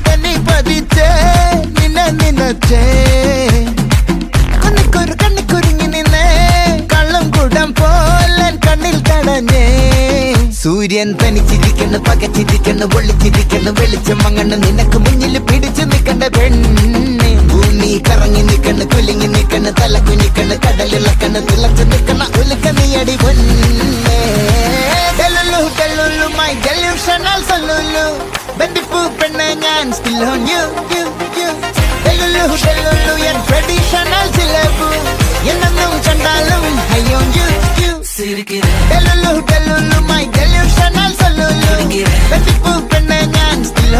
തന്നി പതിച്ചേ നിന്നെ നിന്നച്ചേ കണ്ണിക്കുരുങ്ങി നിന്നേ കള്ളം കുടം പോലൻ കണ്ണിൽ തടഞ്ഞേ സൂര്യൻ തനിച്ചിരിക്കണ് പകച്ചിരിക്കണ് പൊള്ളിച്ചിരിക്കണ് വെളിച്ചം മങ്ങണ് നിനക്ക് മുന്നിൽ പിടിച്ചു നിൽക്കണ്ട പെണ്ണെ ഭൂമി കറങ്ങി നിൽക്കണ് കുലുങ്ങി നിൽക്കണ് തല കുനിക്കണ് കടലിളക്കണ് തിളച്ചു നിൽക്കണ ഉലുക്ക നീയടി പൊന്നെ my delusional solulu ബന്ധിപ്പൂ പെണ്ണ് ഞാൻ still on you delulu yan traditional syllable എന്നും കണ്ടാലും high on you delulu my delusional solulu ബന്ധിപ്പൂ പെണ്ണ് ഞാൻ still